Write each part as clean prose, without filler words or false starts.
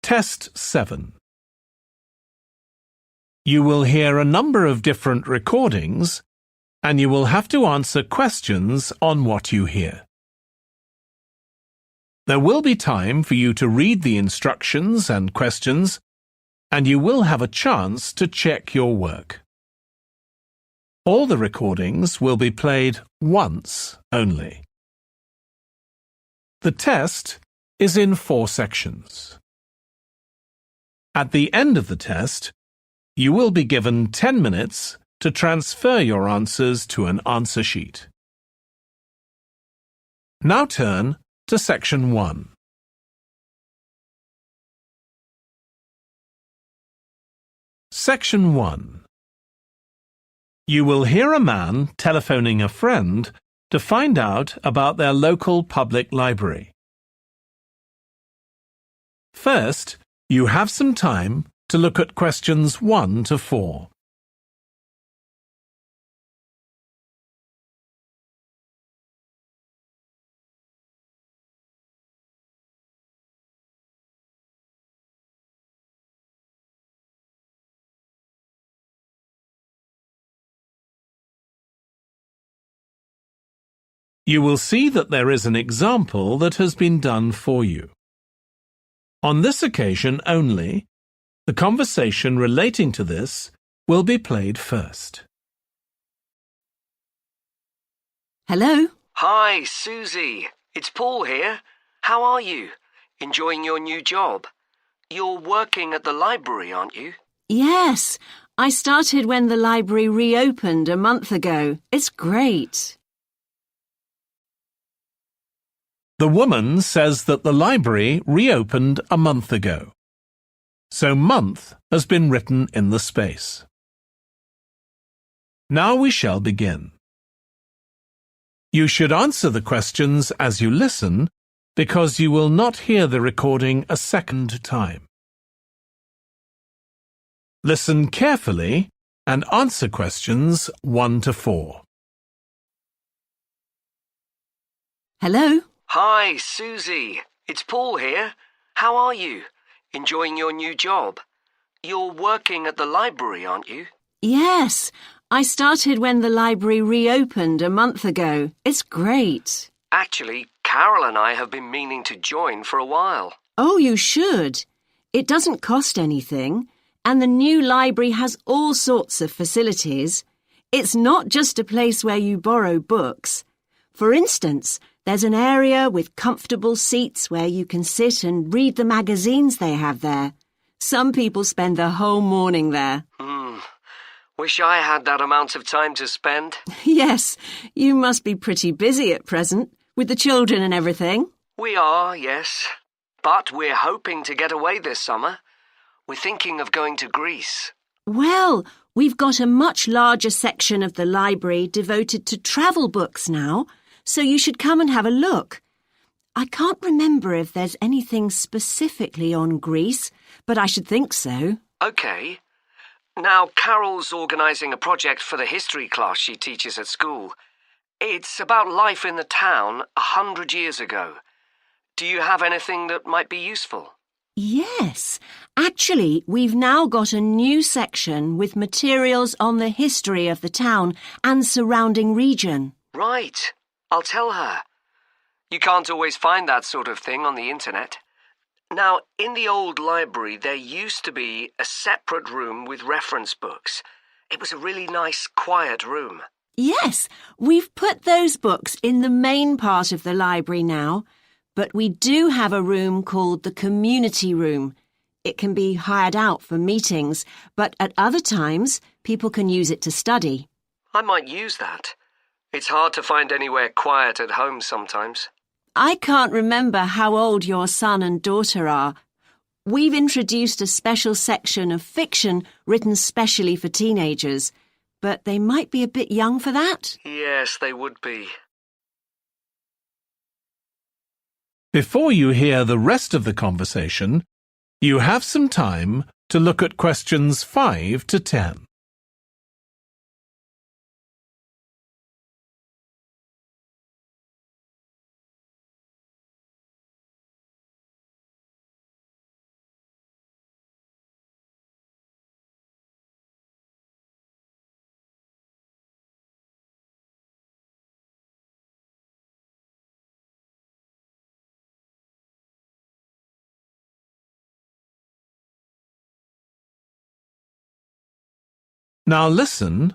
Test 7. You will hear a number of different recordings, and you will have to answer questions on what you hear. There will be time for you to read the instructions and questions, and you will have a chance to check your work. All the recordings will be played once only. The test is in 4 sections. At the end of the test, you will be given 10 minutes to transfer your answers to an answer sheet. Now turn to Section 1. Section 1. You will hear a man telephoning a friend to find out about their local public library. First, you have some time to look at questions 1 to 4. You will see that there is an example that has been done for you. On this occasion only, the conversation relating to this will be played first. Hello? Hi, Susie. It's Paul here. How are you? Enjoying your new job? You're working at the library, aren't you? Yes, I started when the library reopened a month ago. It's great. The woman says that the library reopened a month ago. So month has been written in the space. Now we shall begin. You should answer the questions as you listen because you will not hear the recording a second time. Listen carefully and answer questions 1 to 4. Hello? Hi, Susie. It's Paul here. How are you? Enjoying your new job? You're working at the library, aren't you? Yes, I started when the library reopened a month ago. It's great. Actually, Carol and I have been meaning to join for a while. Oh, you should. It doesn't cost anything, and the new library has all sorts of facilities. It's not just a place where you borrow books. For instance, there's an area with comfortable seats where you can sit and read the magazines they have there. Some people spend the whole morning there. Wish I had that amount of time to spend. Yes, you must be pretty busy at present, with the children and everything. We are, yes. But we're hoping to get away this summer. We're thinking of going to Greece. Well, we've got a much larger section of the library devoted to travel books now, so you should come and have a look. I can't remember if there's anything specifically on Greece, but I should think so. OK. Now, Carol's organising a project for the history class she teaches at school. It's about life in the town 100 years ago. Do you have anything that might be useful? Yes. Actually, we've now got a new section with materials on the history of the town and surrounding region. Right. I'll tell her. You can't always find that sort of thing on the internet. Now, in the old library, there used to be a separate room with reference books. It was a really nice, quiet room. Yes, we've put those books in the main part of the library now, but we do have a room called the community room. It can be hired out for meetings, but at other times, people can use it to study. I might use that. It's hard to find anywhere quiet at home sometimes. I can't remember how old your son and daughter are. We've introduced a special section of fiction written specially for teenagers, but they might be a bit young for that. Yes, they would be. Before you hear the rest of the conversation, you have some time to look at questions 5 to 10. Now listen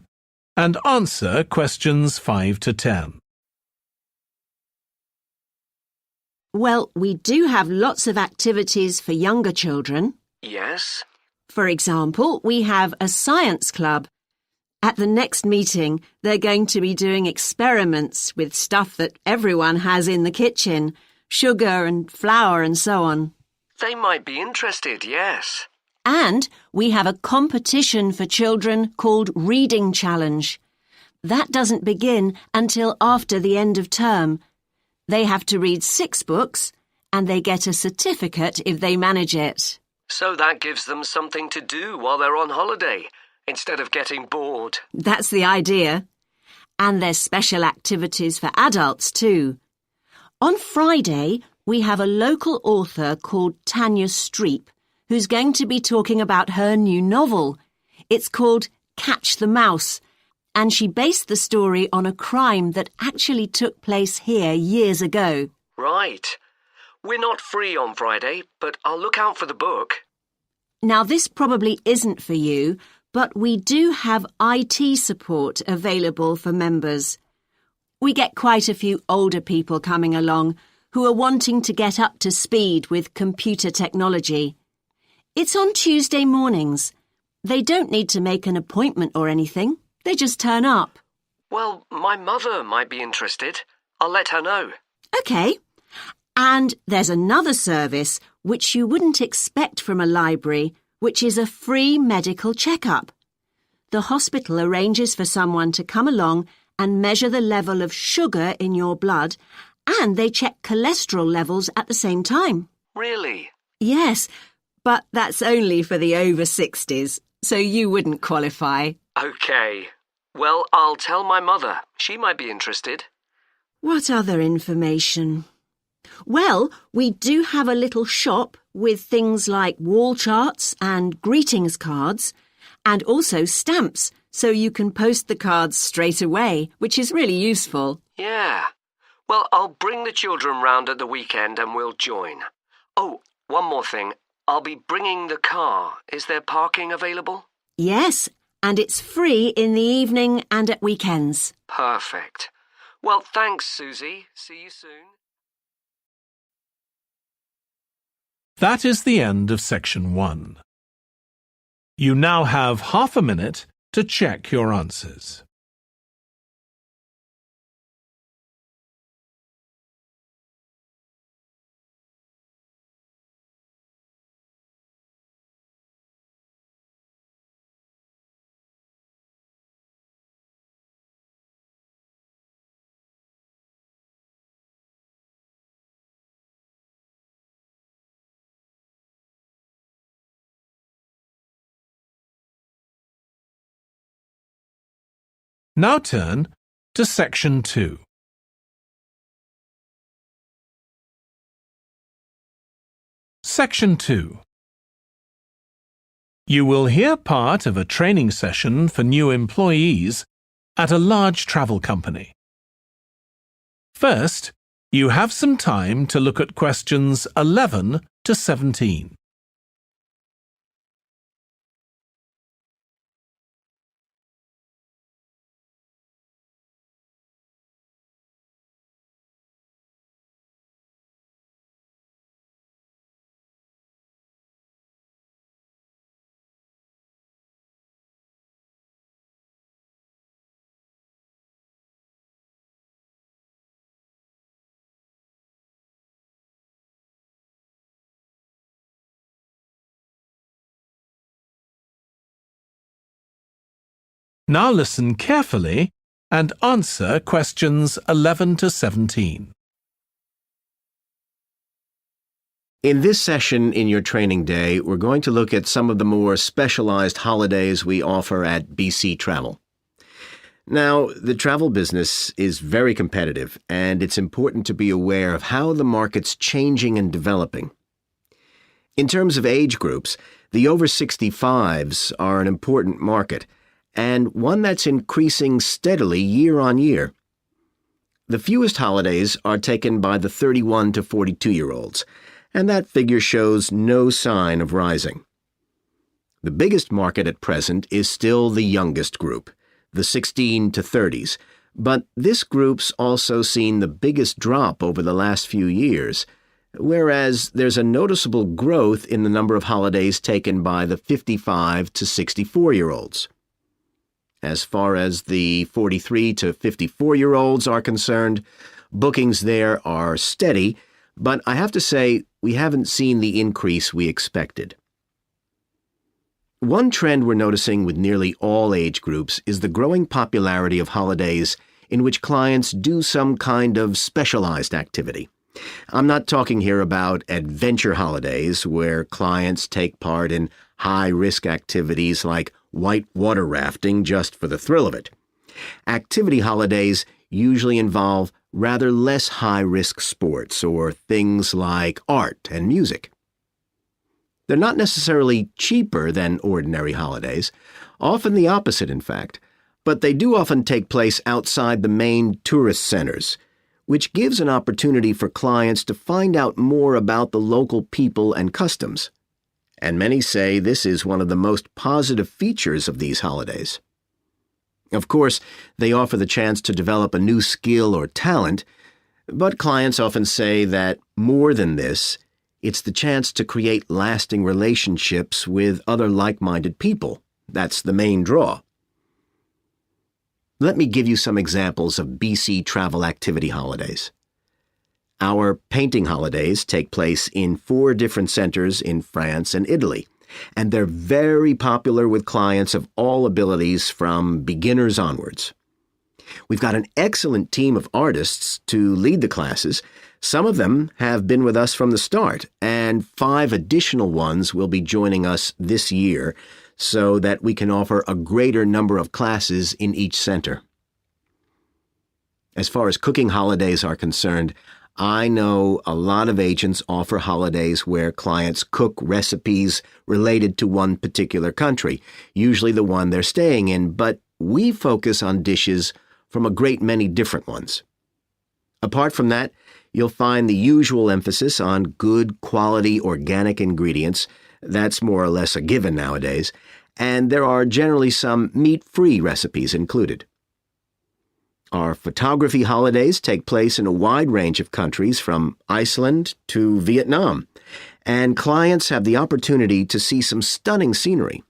and answer questions 5 to 10. Well, we do have lots of activities for younger children. Yes? For example, we have a science club. At the next meeting, they're going to be doing experiments with stuff that everyone has in the kitchen, sugar and flour and so on. They might be interested, yes. And we have a competition for children called Reading Challenge. That doesn't begin until after the end of term. They have to read 6 books, and they get a certificate if they manage it. So that gives them something to do while they're on holiday, instead of getting bored. That's the idea. And there's special activities for adults too. On Friday, we have a local author called Tanya Streep, who's going to be talking about her new novel. It's called Catch the Mouse, and she based the story on a crime that actually took place here years ago. Right. We're not free on Friday, but I'll look out for the book. Now, this probably isn't for you, but we do have IT support available for members. We get quite a few older people coming along who are wanting to get up to speed with computer technology. It's on Tuesday mornings. They don't need to make an appointment or anything. They just turn up. Well, my mother might be interested. I'll let her know. OK. And there's another service which you wouldn't expect from a library, which is a free medical checkup. The hospital arranges for someone to come along and measure the level of sugar in your blood, and they check cholesterol levels at the same time. Really? Yes, but that's only for the over 60s, so you wouldn't qualify. OK. Well, I'll tell my mother. She might be interested. What other information? Well, we do have a little shop with things like wall charts and greetings cards, and also stamps, so you can post the cards straight away, which is really useful. Yeah. Well, I'll bring the children round at the weekend and we'll join. Oh, one more thing. I'll be bringing the car. Is there parking available? Yes, and it's free in the evening and at weekends. Perfect. Well, thanks, Susie. See you soon. That is the end of section 1. You now have half a minute to check your answers. Now turn to section 2. Section 2. You will hear part of a training session for new employees at a large travel company. First, you have some time to look at questions 11 to 17. Now listen carefully and answer questions 11 to 17. In this session in your training day, we're going to look at some of the more specialized holidays we offer at BC Travel. Now, the travel business is very competitive, and it's important to be aware of how the market's changing and developing. In terms of age groups, the over 65s are an important market, and one that's increasing steadily year on year. The fewest holidays are taken by the 31 to 42-year-olds, and that figure shows no sign of rising. The biggest market at present is still the youngest group, the 16 to 30s, but this group's also seen the biggest drop over the last few years, whereas there's a noticeable growth in the number of holidays taken by the 55 to 64-year-olds. As far as the 43 to 54-year-olds are concerned, bookings there are steady, but I have to say we haven't seen the increase we expected. One trend we're noticing with nearly all age groups is the growing popularity of holidays in which clients do some kind of specialized activity. I'm not talking here about adventure holidays where clients take part in high-risk activities like white water rafting just for the thrill of it. Activity holidays usually involve rather less high-risk sports or things like art and music. They're not necessarily cheaper than ordinary holidays, often the opposite, in fact, but they do often take place outside the main tourist centers, which gives an opportunity for clients to find out more about the local people and customs. And many say this is one of the most positive features of these holidays. Of course, they offer the chance to develop a new skill or talent, but clients often say that more than this, it's the chance to create lasting relationships with other like-minded people. That's the main draw. Let me give you some examples of BC travel activity holidays. Our painting holidays take place in 4 different centers in France and Italy, and they're very popular with clients of all abilities from beginners onwards. We've got an excellent team of artists to lead the classes. Some of them have been with us from the start, and 5 additional ones will be joining us this year so that we can offer a greater number of classes in each center. As far as cooking holidays are concerned, I know a lot of agents offer holidays where clients cook recipes related to one particular country, usually the one they're staying in, but we focus on dishes from a great many different ones. Apart from that, you'll find the usual emphasis on good quality organic ingredients. That's more or less a given nowadays, and there are generally some meat-free recipes included. Our photography holidays take place in a wide range of countries from Iceland to Vietnam, and clients have the opportunity to see some stunning scenery.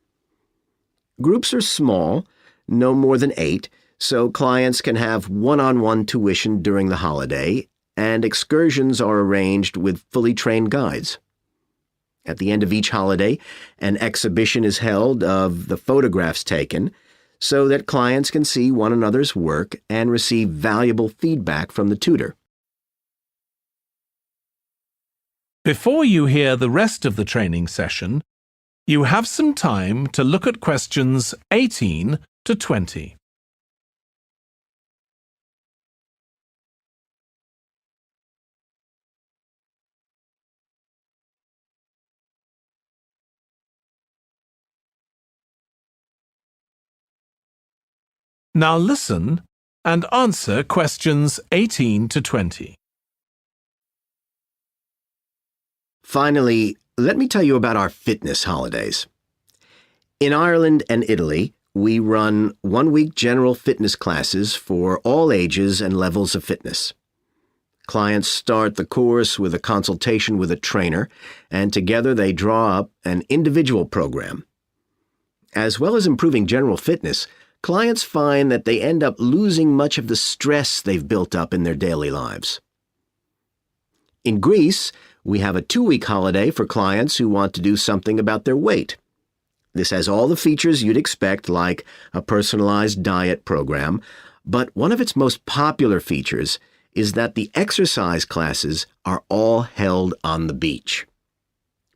Groups are small, no more than 8, so clients can have one-on-one tuition during the holiday, and excursions are arranged with fully trained guides. At the end of each holiday, an exhibition is held of the photographs taken so that clients can see one another's work and receive valuable feedback from the tutor. Before you hear the rest of the training session, you have some time to look at questions 18 to 20. Now listen and answer questions 18 to 20. Finally, let me tell you about our fitness holidays. In Ireland and Italy, we run one-week general fitness classes for all ages and levels of fitness. Clients start the course with a consultation with a trainer, and together they draw up an individual program. As well as improving general fitness, clients find that they end up losing much of the stress they've built up in their daily lives. In Greece, we have a 2-week holiday for clients who want to do something about their weight. This has all the features you'd expect, like a personalized diet program, but one of its most popular features is that the exercise classes are all held on the beach.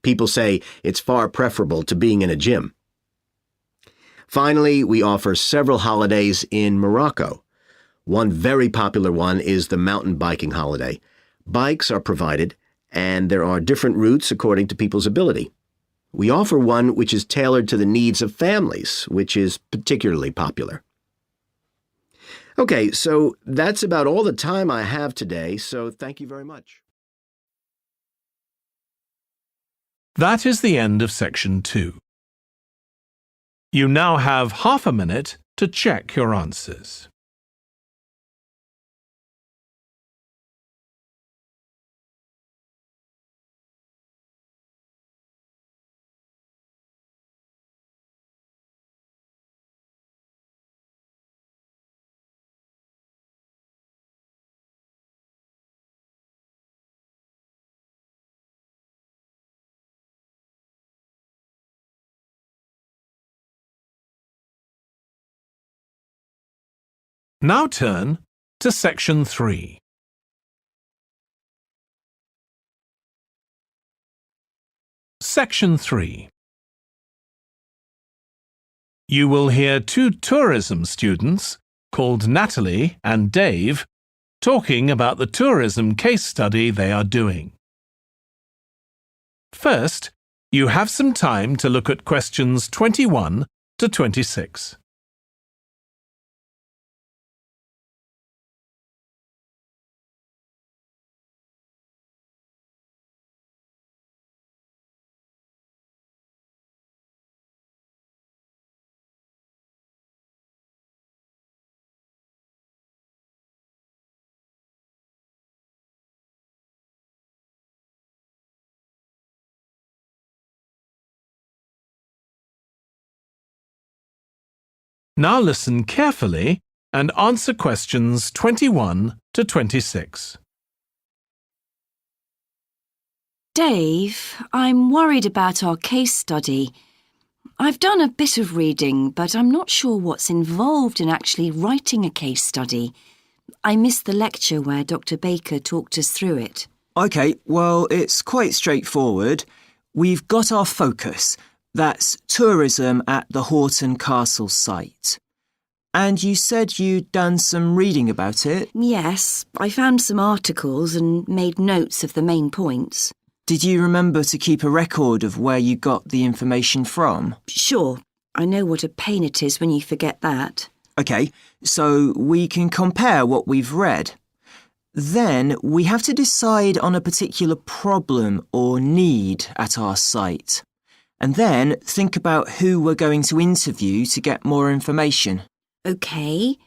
People say it's far preferable to being in a gym. Finally, we offer several holidays in Morocco. One very popular one is the mountain biking holiday. Bikes are provided, and there are different routes according to people's ability. We offer one which is tailored to the needs of families, which is particularly popular. Okay, so that's about all the time I have today, so thank you very much. That is the end of section 2. You now have half a minute to check your answers. Now turn to Section 3. Section 3. You will hear two tourism students called Natalie and Dave talking about the tourism case study they are doing. First, you have some time to look at questions 21 to 26. Now listen carefully and answer questions 21 to 26. Dave, I'm worried about our case study. I've done a bit of reading, but I'm not sure what's involved in actually writing a case study. I missed the lecture where Dr. Baker talked us through it. OK, well, it's quite straightforward. We've got our focus. That's tourism at the Horton Castle site. And you said you'd done some reading about it? Yes, I found some articles and made notes of the main points. Did you remember to keep a record of where you got the information from? Sure, I know what a pain it is when you forget that. OK, so we can compare what we've read. Then we have to decide on a particular problem or need at our site. And then think about who we're going to interview to get more information. OK,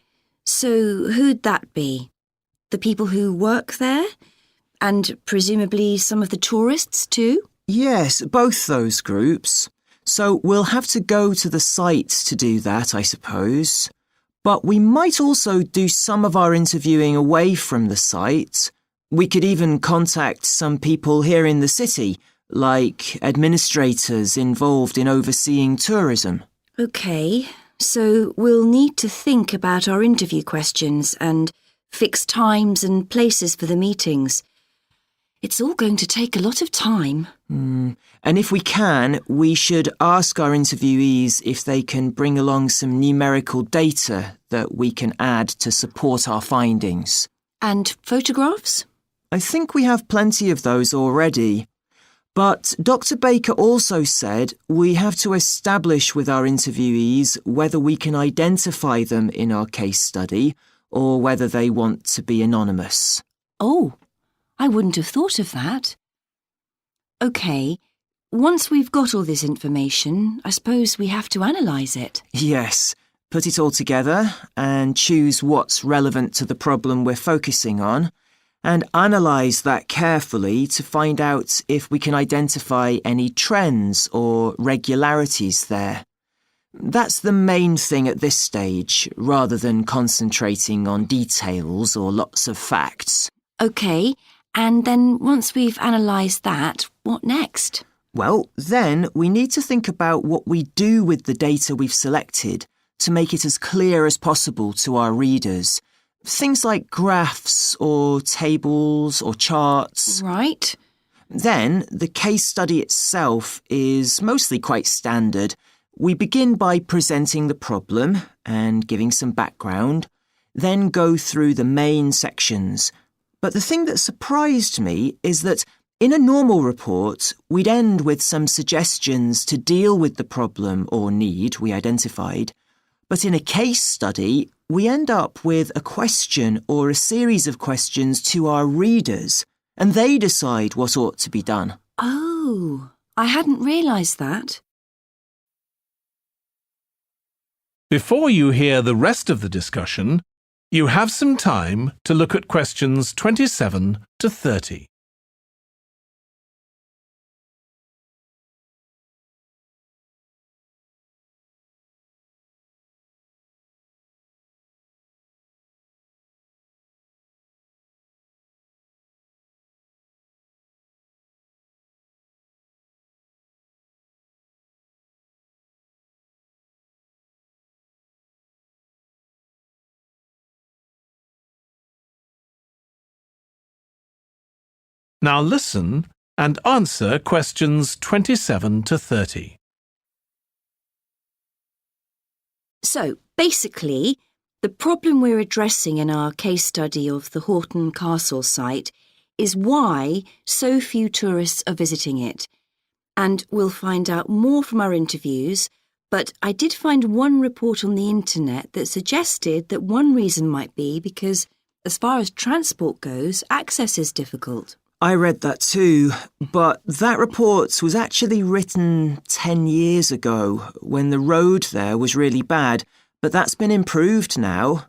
so who'd that be? The people who work there? And presumably some of the tourists too? Yes, both those groups. So we'll have to go to the site to do that, I suppose. But we might also do some of our interviewing away from the site. We could even contact some people here in the city, like administrators involved in overseeing tourism. OK, so we'll need to think about our interview questions and fix times and places for the meetings. It's all going to take a lot of time. And if we can, we should ask our interviewees if they can bring along some numerical data that we can add to support our findings. And photographs? I think we have plenty of those already. But Dr. Baker also said we have to establish with our interviewees whether we can identify them in our case study or whether they want to be anonymous. Oh, I wouldn't have thought of that. OK, once we've got all this information, I suppose we have to analyse it. Yes, put it all together and choose what's relevant to the problem we're focusing on, and analyse that carefully to find out if we can identify any trends or regularities there. That's the main thing at this stage, rather than concentrating on details or lots of facts. OK, and then once we've analysed that, what next? Well, then we need to think about what we do with the data we've selected to make it as clear as possible to our readers. Things like graphs or tables or charts. Right. Then the case study itself is mostly quite standard. We begin by presenting the problem and giving some background, then go through the main sections. But the thing that surprised me is that in a normal report, we'd end with some suggestions to deal with the problem or need we identified. But in a case study, we end up with a question or a series of questions to our readers, and they decide what ought to be done. Oh, I hadn't realised that. Before you hear the rest of the discussion, you have some time to look at questions 27 to 30. Now listen and answer questions 27 to 30. So, basically, the problem we're addressing in our case study of the Horton Castle site is why so few tourists are visiting it. And we'll find out more from our interviews, but I did find one report on the internet that suggested that one reason might be because, as far as transport goes, access is difficult. I read that too, but that report was actually written 10 years ago when the road there was really bad, but that's been improved now.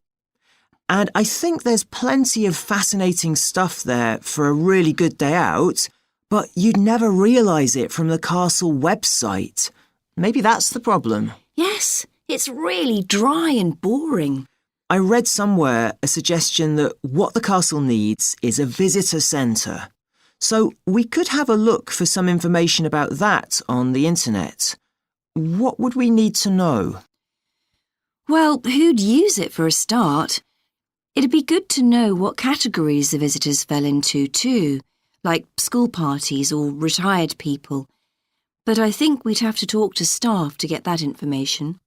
And I think there's plenty of fascinating stuff there for a really good day out, but you'd never realise it from the castle website. Maybe that's the problem. Yes, it's really dry and boring. I read somewhere a suggestion that what the castle needs is a visitor centre. So we could have a look for some information about that on the internet. What would we need to know? Well, who'd use it for a start? It'd be good to know what categories the visitors fell into too, like school parties or retired people. But I think we'd have to talk to staff to get that information.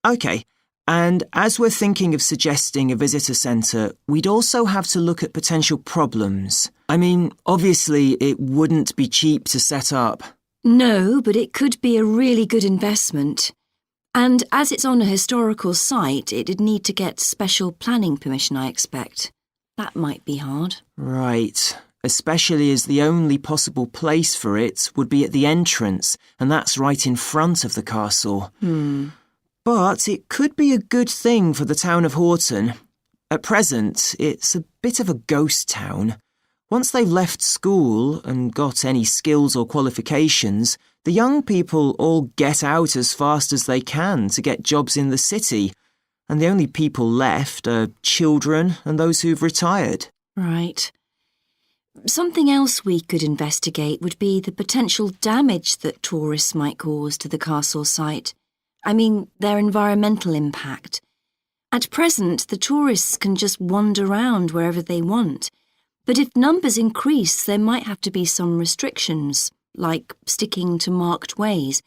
OK, and as we're thinking of suggesting a visitor centre, we'd also have to look at potential problems. I mean, obviously it wouldn't be cheap to set up. No, but it could be a really good investment. And as it's on a historical site, it'd need to get special planning permission, I expect. That might be hard. Right, especially as the only possible place for it would be at the entrance, and that's right in front of the castle. But it could be a good thing for the town of Horton. At present, it's a bit of a ghost town. Once they've left school and got any skills or qualifications, the young people all get out as fast as they can to get jobs in the city, and the only people left are children and those who've retired. Right. Something else we could investigate would be the potential damage that tourists might cause to the castle site. I mean, their environmental impact. At present, the tourists can just wander around wherever they want. But if numbers increase, there might have to be some restrictions, like sticking to marked ways.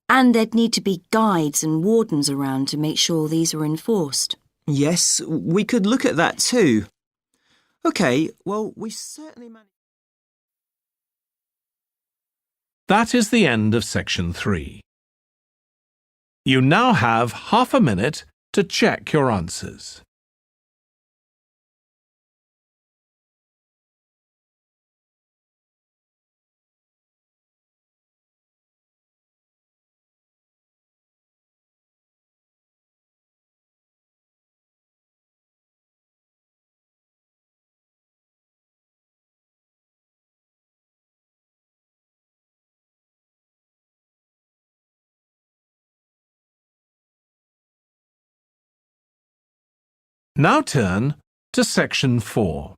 And there'd need to be guides and wardens around to make sure these are enforced. Yes, we could look at that too. OK, well, we certainly managed. That is the end of section 3. You now have half a minute to check your answers. Now turn to section 4.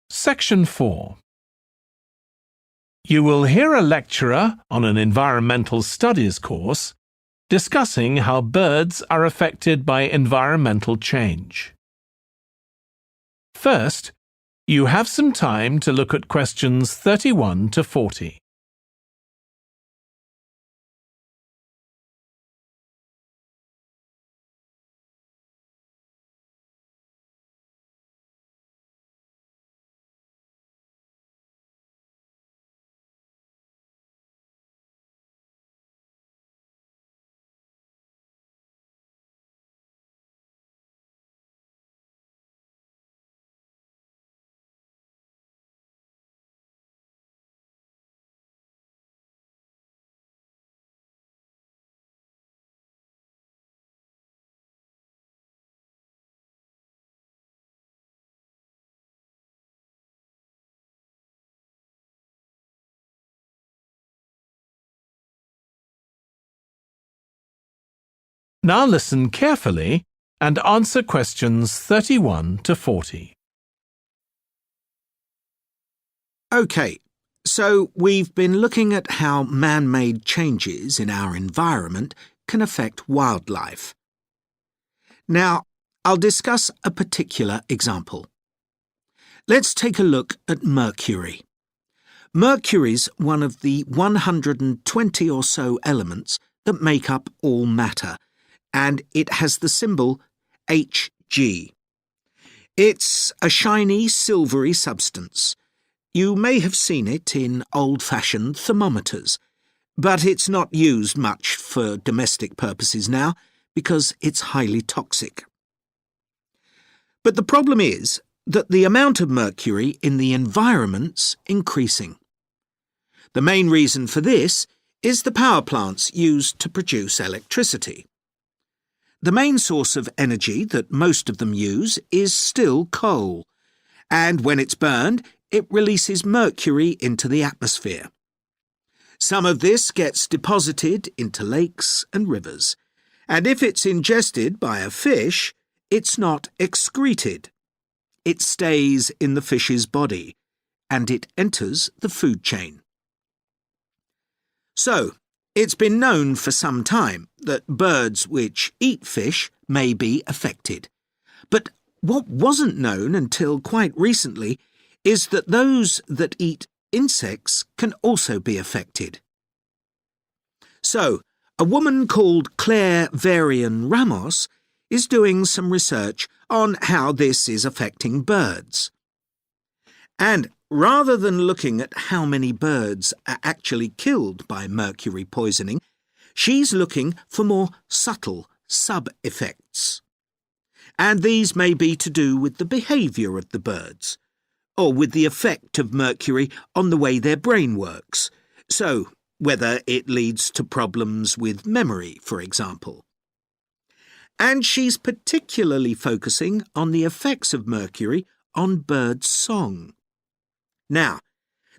Section 4. You will hear a lecturer on an environmental studies course discussing how birds are affected by environmental change. First, you have some time to look at questions 31 to 40. Now listen carefully and answer questions 31 to 40. OK, so we've been looking at how man-made changes in our environment can affect wildlife. Now, I'll discuss a particular example. Let's take a look at mercury. Mercury's one of the 120 or so elements that make up all matter, and it has the symbol Hg. It's a shiny, silvery substance. You may have seen it in old-fashioned thermometers, but it's not used much for domestic purposes now because it's highly toxic. But the problem is that the amount of mercury in the environment's increasing. The main reason for this is the power plants used to produce electricity. The main source of energy that most of them use is still coal, and when it's burned, it releases mercury into the atmosphere. Some of this gets deposited into lakes and rivers, and if it's ingested by a fish, it's not excreted. It stays in the fish's body, and it enters the food chain. So, it's been known for some time that birds which eat fish may be affected. But what wasn't known until quite recently is that those that eat insects can also be affected. So, a woman called Claire Varian Ramos is doing some research on how this is affecting birds. And rather than looking at how many birds are actually killed by mercury poisoning, she's looking for more subtle sub-effects. And these may be to do with the behaviour of the birds, or with the effect of mercury on the way their brain works, so whether it leads to problems with memory, for example. And she's particularly focusing on the effects of mercury on bird song. Now,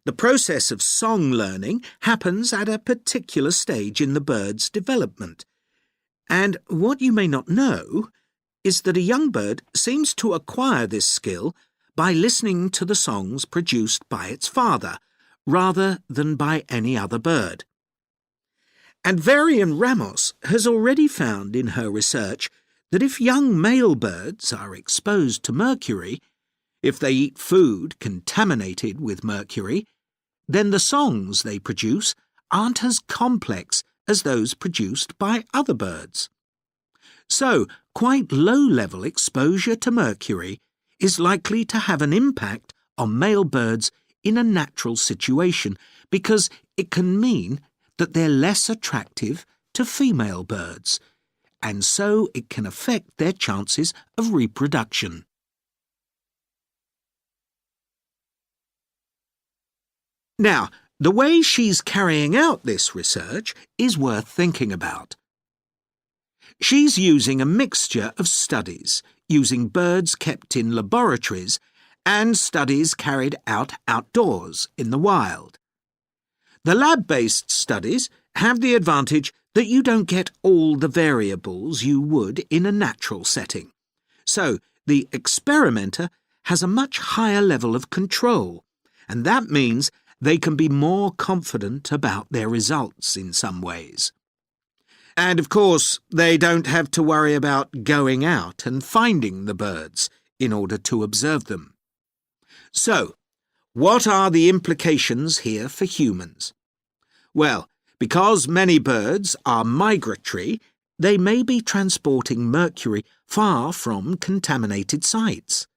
the process of song learning happens at a particular stage in the bird's development, and what you may not know is that a young bird seems to acquire this skill by listening to the songs produced by its father, rather than by any other bird. And Varian Ramos has already found in her research that if young male birds are exposed to mercury, if they eat food contaminated with mercury, then the songs they produce aren't as complex as those produced by other birds. So, quite low-level exposure to mercury is likely to have an impact on male birds in a natural situation because it can mean that they're less attractive to female birds, and so it can affect their chances of reproduction. Now, the way she's carrying out this research is worth thinking about. She's using a mixture of studies, using birds kept in laboratories and studies carried out outdoors in the wild. The lab-based studies have the advantage that you don't get all the variables you would in a natural setting. So, the experimenter has a much higher level of control, and that means they can be more confident about their results in some ways. And of course, they don't have to worry about going out and finding the birds in order to observe them. So, what are the implications here for humans? Well, because many birds are migratory, they may be transporting mercury far from contaminated sites.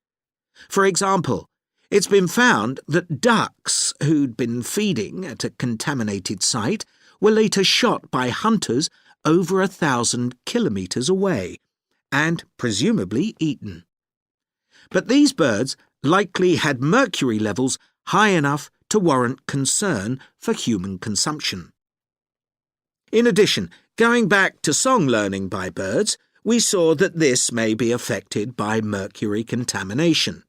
For example, it's been found that ducks who'd been feeding at a contaminated site were later shot by hunters over 1,000 kilometres away, and presumably eaten. But these birds likely had mercury levels high enough to warrant concern for human consumption. In addition, going back to song learning by birds, we saw that this may be affected by mercury contamination.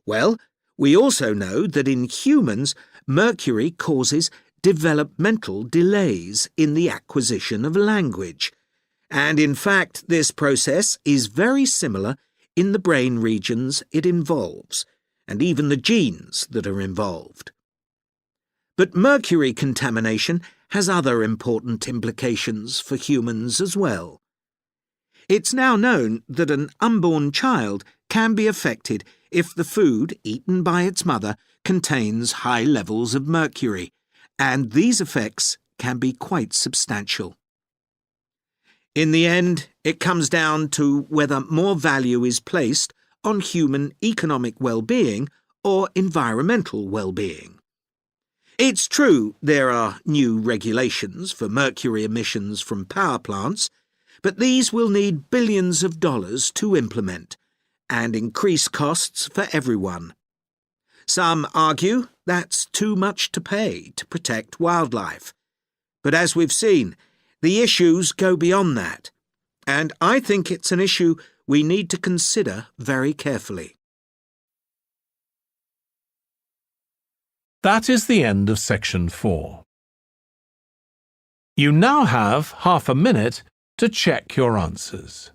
Well, we also know that in humans, mercury causes developmental delays in the acquisition of language, And in fact, this process is very similar in the brain regions it involves, and even the genes that are involved. But mercury contamination has other important implications for humans as well. It's now known that an unborn child can be affected if the food eaten by its mother contains high levels of mercury, and these effects can be quite substantial. In the end, it comes down to whether more value is placed on human economic well-being or environmental well-being. It's true there are new regulations for mercury emissions from power plants, but these will need billions of dollars to implement and increase costs for everyone. Some argue that's too much to pay to protect wildlife. But as we've seen, the issues go beyond that, and I think it's an issue we need to consider very carefully. That is the end of section 4. You now have half a minute to check your answers.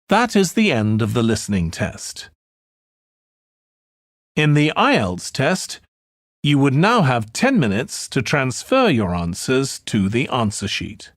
That is the end of the listening test. In the IELTS test, you would now have 10 minutes to transfer your answers to the answer sheet.